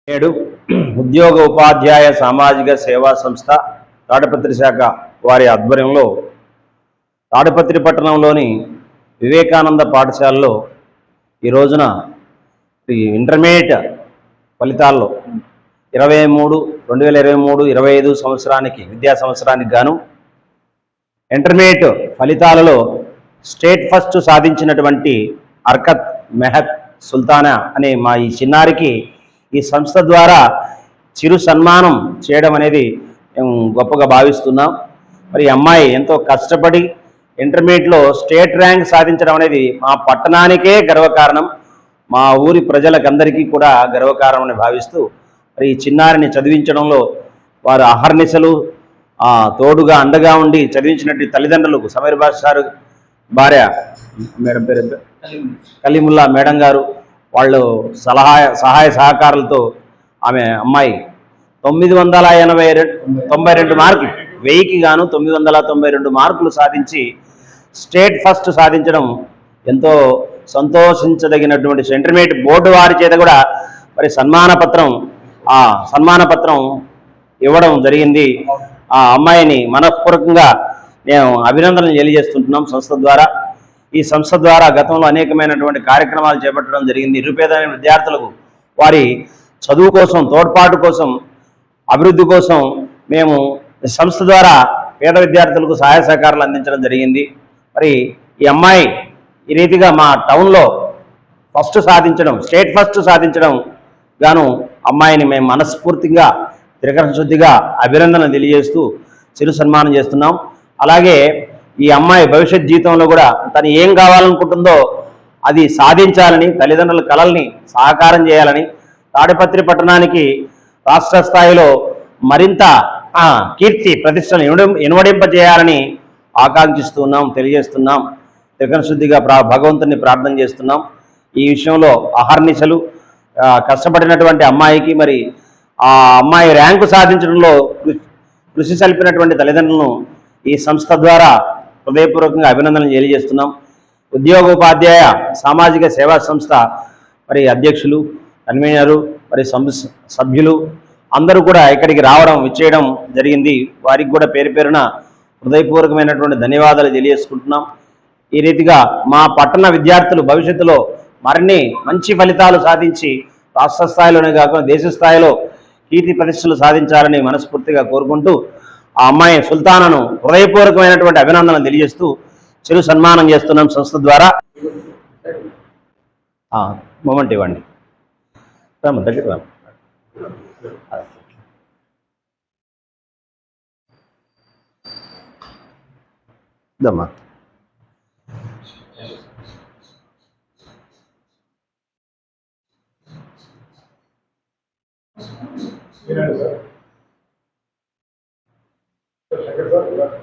నేడు ఉద్యోగ ఉపాధ్యాయ సామాజిక సేవా సంస్థ తాడిపత్రి శాఖ వారి ఆధ్వర్యంలో తాడిపత్రి పట్టణంలోని వివేకానంద పాఠశాలలో ఈ రోజున ఇంటర్మీడియట్ ఫలితాల్లో 2023-25 సంవత్సరానికి విద్యా సంవత్సరానికి గాను ఇంటర్మీడియట్ ఫలితాలలో స్టేట్ ఫస్ట్ సాధించినటువంటి అర్కత్ మెహక్ సుల్తానా అనే మా ఈ చిన్నారికి ఈ సంస్థ ద్వారా చిరు సన్మానం చేయడం అనేది మేము గొప్పగా భావిస్తున్నాం. మరి ఈ అమ్మాయి ఎంతో కష్టపడి ఇంటర్మీడియట్లో స్టేట్ ర్యాంక్ సాధించడం అనేది మా పట్టణానికే గర్వకారణం, మా ఊరి ప్రజలకందరికీ కూడా గర్వకారణమని భావిస్తూ మరి ఈ చిన్నారిని చదివించడంలో వారు అహర్నిశలు తోడుగా అండగా ఉండి చదివించినట్టు తల్లిదండ్రులకు సమీర్ బాష్ సార్ భార్య మేడం పేరు కలీముల్లా మేడం గారు వాళ్ళు సహాయ సహకారాలతో ఆమె అమ్మాయి 992 మార్కులు 1000కి గాను 992 మార్కులు సాధించి స్టేట్ ఫస్ట్ సాధించడం ఎంతో సంతోషించదగినటువంటి ఇంటర్మీడియట్ బోర్డు వారి చేత కూడా మరి సన్మాన పత్రం ఇవ్వడం జరిగింది. ఆ అమ్మాయిని మనఃపూర్వకంగా నేను అభినందనలు తెలియజేస్తుంటున్నాం. సంస్థ ద్వారా ఈ సంస్థ ద్వారా గతంలో అనేకమైనటువంటి కార్యక్రమాలు చేపట్టడం జరిగింది. నిరుపేదైన విద్యార్థులకు వారి చదువు కోసం, తోడ్పాటు కోసం, అభివృద్ధి కోసం మేము సంస్థ ద్వారా పేద విద్యార్థులకు సహాయ సహకారాలు అందించడం జరిగింది. మరి ఈ అమ్మాయి ఈ రీతిగా మా టౌన్లో స్టేట్ ఫస్ట్ సాధించడం గాను అమ్మాయిని మేము మనస్ఫూర్తిగా త్రికరణ శుద్ధిగా అభినందన తెలియజేస్తూ చిరు సన్మానం చేస్తున్నాం. అలాగే ఈ అమ్మాయి భవిష్యత్ జీవితంలో కూడా తను ఏం కావాలనుకుంటుందో అది సాధించాలని, తల్లిదండ్రుల కలల్ని సహకారం చేయాలని, తాడిపత్రి పట్టణానికి రాష్ట్ర స్థాయిలో మరింత కీర్తి ప్రతిష్టను ఇనువడింపజేయాలని ఆకాంక్షిస్తున్నాం, తెలియజేస్తున్నాం. త్రికరణ శుద్ధిగా భగవంతుని ప్రార్థన చేస్తున్నాం. ఈ విషయంలో అహర్నిశలు కష్టపడినటువంటి అమ్మాయికి మరి ఆ అమ్మాయి ర్యాంకు సాధించడంలో కృషి సల్పినటువంటి తల్లిదండ్రులను ఈ సంస్థ ద్వారా హృదయపూర్వకంగా అభినందనలు తెలియజేస్తున్నాం. ఉద్యోగోపాధ్యాయ సామాజిక సేవా సంస్థ మరి అధ్యక్షులు, కన్వీనరు, మరి సభ్యులు అందరూ కూడా ఇక్కడికి విచ్చేయడం జరిగింది. వారికి కూడా పేరు పేరున హృదయపూర్వకమైనటువంటి ధన్యవాదాలు తెలియజేసుకుంటున్నాం. ఈ రీతిగా మా పట్టణ విద్యార్థులు భవిష్యత్తులో మరిన్ని మంచి ఫలితాలు సాధించి రాష్ట్ర స్థాయిలోనే కాకుండా దేశ స్థాయిలో కీర్తి ప్రతిష్టలు సాధించాలని మనస్ఫూర్తిగా కోరుకుంటూ ఆ అమ్మాయి సుల్తానాను హృదయపూర్వకమైనటువంటి అభినందనలు తెలియజేస్తూ చిరు సన్మానం చేస్తున్నాం సంస్థ ద్వారా. మొమెంట్ ఇవ్వండి. దగ్గర దమ్మా. శంకర్ సార్